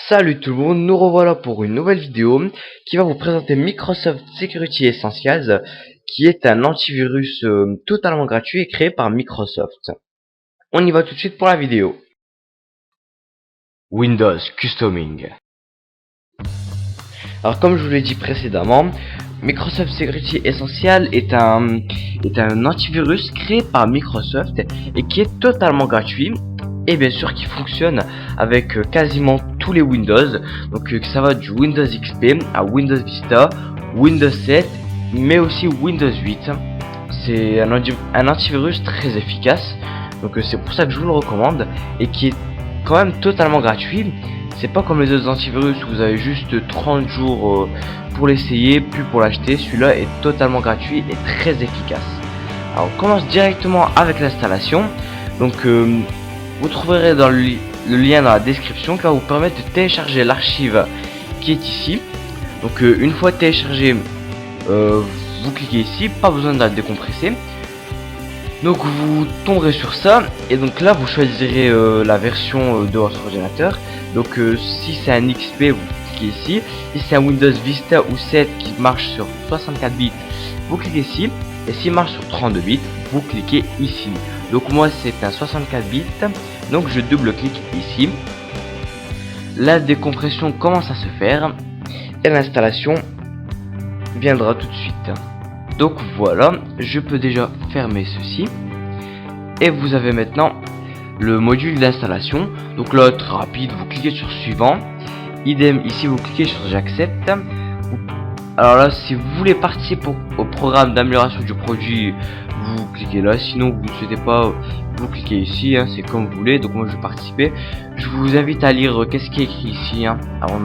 Salut tout le monde, nous revoilà pour une nouvelle vidéo qui va vous présenter Microsoft Security Essentials, qui est un antivirus totalement gratuit et créé par Microsoft. On y va tout de suite pour la vidéo. Windows Customing. Alors comme je vous l'ai dit précédemment, Microsoft Security Essentials est un antivirus créé par Microsoft et qui est totalement gratuit. Et bien sûr qui fonctionne avec quasiment tous les Windows, donc ça va du Windows XP à Windows Vista, Windows 7, mais aussi Windows 8. C'est un antivirus très efficace, donc c'est pour ça que je vous le recommande, et qui est quand même totalement gratuit. C'est pas comme les autres antivirus où vous avez juste 30 jours pour l'essayer, puis pour l'acheter. Celui-là est totalement gratuit et très efficace. Alors on commence directement avec l'installation. Donc vous trouverez dans le lien dans la description qui va vous permettre de télécharger l'archive qui est ici. Donc une fois téléchargé, vous cliquez ici, pas besoin de la décompresser. Donc vous tomberez sur ça et donc là vous choisirez la version de votre ordinateur. Donc si c'est un XP, vous cliquez ici. Si c'est un Windows Vista ou 7 qui marche sur 64 bits, vous cliquez ici. Et s'il marche sur 32 bits, vous cliquez ici. Donc moi c'est un 64 bits, donc je double-clique ici. La décompression commence à se faire et l'installation viendra tout de suite. Donc voilà, je peux déjà fermer ceci. Et vous avez maintenant le module d'installation. Donc là, très rapide, vous cliquez sur suivant. Idem, ici vous cliquez sur j'accepte. Alors là, si vous voulez participer au programme d'amélioration du produit, vous cliquez là. Sinon, vous ne souhaitez pas, vous cliquez ici. C'est comme vous voulez. Donc moi, je vais participer. Je vous invite à lire qu'est-ce qui est écrit ici avant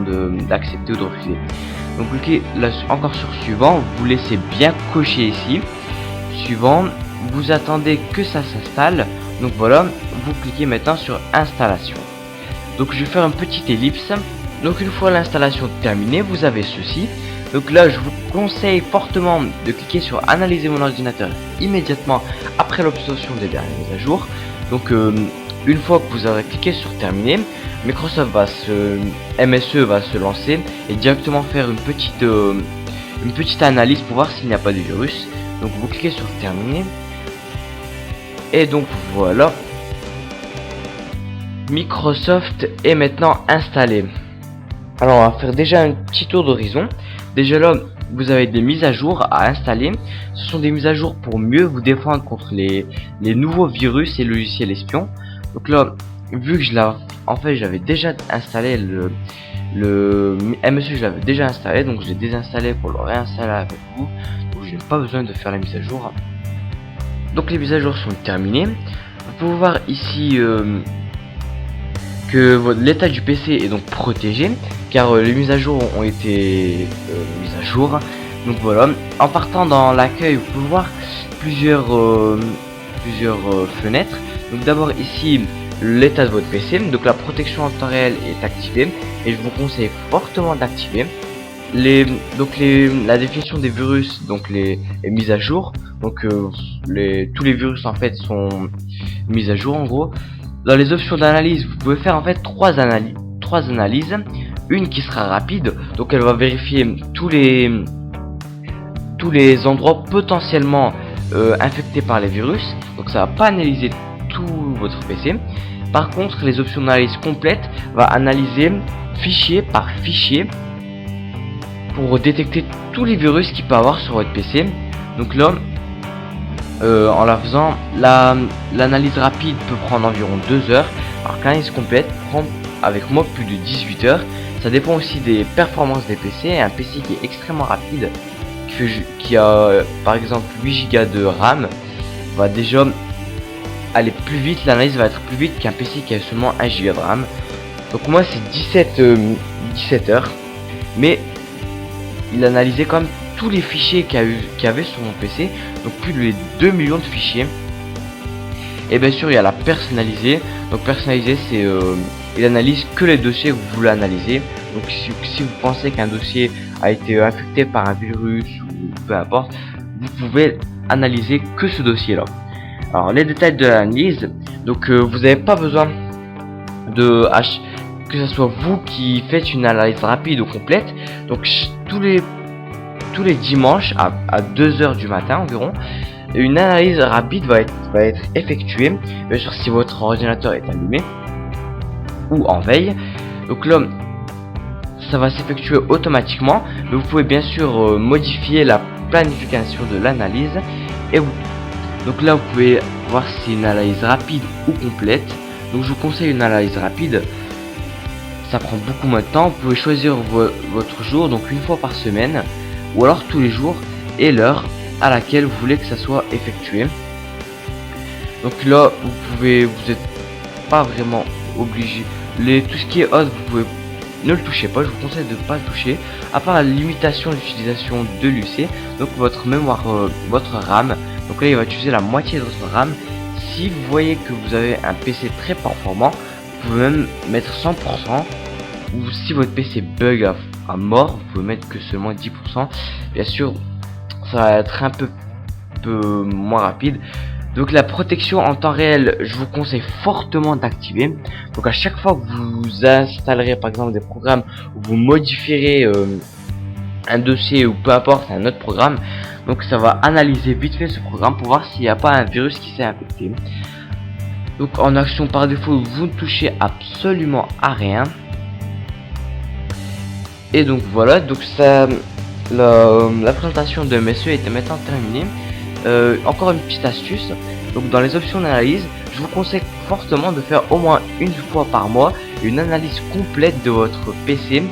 d'accepter ou de refuser. Donc cliquez là encore sur suivant. Vous laissez bien cocher ici. Suivant. Vous attendez que ça s'installe. Donc voilà. Vous cliquez maintenant sur installation. Donc je vais faire une petite ellipse. Donc une fois l'installation terminée, vous avez ceci. Donc là, je vous conseille fortement de cliquer sur analyser mon ordinateur immédiatement après l'obtention des dernières mises à jour. Donc une fois que vous aurez cliqué sur terminer, Microsoft MSE va se lancer et directement faire une petite analyse pour voir s'il n'y a pas de virus. Donc vous cliquez sur terminer. Et donc voilà, Microsoft est maintenant installé. Alors on va faire déjà un petit tour d'horizon. Déjà là, vous avez des mises à jour à installer. Ce sont des mises à jour pour mieux vous défendre contre les nouveaux virus et logiciels espions. Donc là, vu que j'avais déjà installé le MSU, je l'avais déjà installé, donc je l'ai désinstallé pour le réinstaller avec vous. Donc je n'ai pas besoin de faire la mise à jour. Donc les mises à jour sont terminées. Vous pouvez voir ici que l'état du PC est donc protégé, car les mises à jour ont été mises à jour. Donc voilà, en partant dans l'accueil, vous pouvez voir plusieurs fenêtres. Donc d'abord ici l'état de votre PC, donc la protection en temps réel est activée et je vous conseille fortement d'activer. La définition des virus, donc les mises à jour, donc tous les virus en fait sont mis à jour en gros. Dans les options d'analyse, vous pouvez faire en fait trois analyses. Une qui sera rapide, donc elle va vérifier tous les endroits potentiellement infectés par les virus. Donc ça va pas analyser tout votre PC. Par contre, les options d'analyse complète va analyser fichier par fichier pour détecter tous les virus qu'il peut avoir sur votre PC. Donc là, en la faisant, l'analyse rapide peut prendre environ 2 heures, alors qu'analyse complète prend avec moi plus de 18 heures. Ça dépend aussi des performances des PC. Un PC qui est extrêmement rapide, qui a par exemple 8 Go de RAM, va déjà aller plus vite, l'analyse va être plus vite qu'un PC qui a seulement 1 Go de RAM. Donc moi c'est 17 heures, mais il analysait quand même tous les fichiers qu'il y avait sur mon PC, donc plus de 2 millions de fichiers. Et bien sûr il y a la personnalisée. Donc personnalisée, c'est il analyse que les dossiers que vous voulez analyser. Donc si vous pensez qu'un dossier a été infecté par un virus ou peu importe, vous pouvez analyser que ce dossier là. Alors les détails de l'analyse, donc vous n'avez pas besoin que ce soit vous qui faites une analyse rapide ou complète. Donc tous les dimanches à 2 heures du matin environ, une analyse rapide va être effectuée, bien sûr si votre ordinateur est allumé ou en veille. Donc là, ça va s'effectuer automatiquement, mais vous pouvez bien sûr modifier la planification de l'analyse. Et donc là, vous pouvez voir si c'est une analyse rapide ou complète. Donc je vous conseille une analyse rapide. Ça prend beaucoup moins de temps. Vous pouvez choisir votre jour, donc une fois par semaine, ou alors tous les jours, et l'heure à laquelle vous voulez que ça soit effectué. Donc là, vous êtes pas vraiment obligé. Tout ce qui est autre, vous pouvez ne le touchez pas. Je vous conseille de ne pas le toucher, à part la limitation d'utilisation de l'UC. Donc votre mémoire, votre RAM. Donc là, il va utiliser la moitié de votre RAM. Si vous voyez que vous avez un PC très performant, vous pouvez même mettre 100%. Ou si votre PC bug à mort, vous pouvez mettre que seulement 10%. Bien sûr, ça va être un peu moins rapide. Donc la protection en temps réel, je vous conseille fortement d'activer. Donc à chaque fois que vous installerez par exemple des programmes, ou vous modifierez un dossier ou peu importe un autre programme, donc ça va analyser vite fait ce programme pour voir s'il n'y a pas un virus qui s'est infecté. Donc en action par défaut, vous ne touchez absolument à rien. Et donc voilà, donc ça, la présentation de messieurs était maintenant terminée. Encore une petite astuce, donc dans les options d'analyse, je vous conseille fortement de faire au moins une fois par mois une analyse complète de votre PC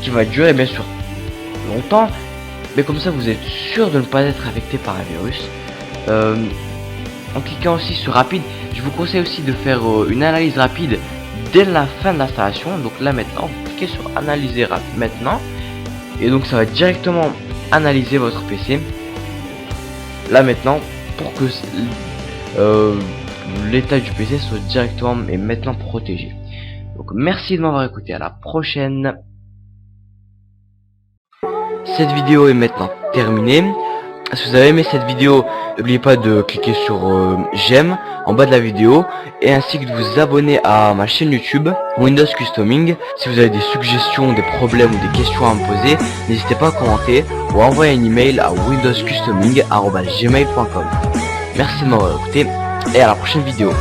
qui va durer bien sûr longtemps, mais comme ça vous êtes sûr de ne pas être affecté par un virus. En cliquant aussi sur rapide, je vous conseille aussi de faire une analyse rapide dès la fin de l'installation. Donc là maintenant, vous cliquez sur analyser rapide maintenant, et donc ça va directement analyser votre PC. Là maintenant, pour que l'état du PC soit directement et maintenant protégé. Donc merci de m'avoir écouté, à la prochaine. Cette vidéo est maintenant terminée. Si vous avez aimé cette vidéo, n'oubliez pas de cliquer sur j'aime en bas de la vidéo, et ainsi que de vous abonner à ma chaîne YouTube Windows Customing. Si vous avez des suggestions, des problèmes ou des questions à me poser, n'hésitez pas à commenter ou à envoyer un email à windowscustoming@gmail.com. Merci de m'avoir écouté et à la prochaine vidéo.